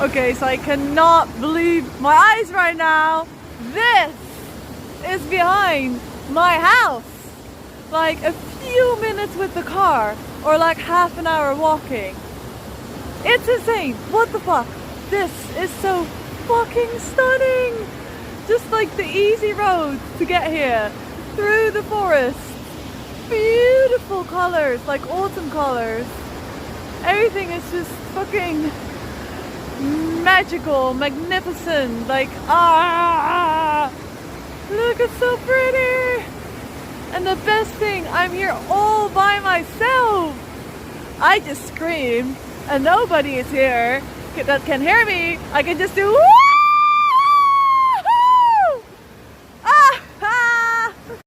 Okay, so I cannot believe my eyes right now. This is behind my house. Like a few minutes with the car or like half an hour walking. It's insane. What the fuck? This is so fucking stunning. Just like the easy road to get here through the forest. Beautiful colors, like autumn colors. Everything is just fucking magical, magnificent. Like, look, it's so pretty. And the best thing, I'm here all by myself. I just scream and nobody is here that can hear me. I can just do woo!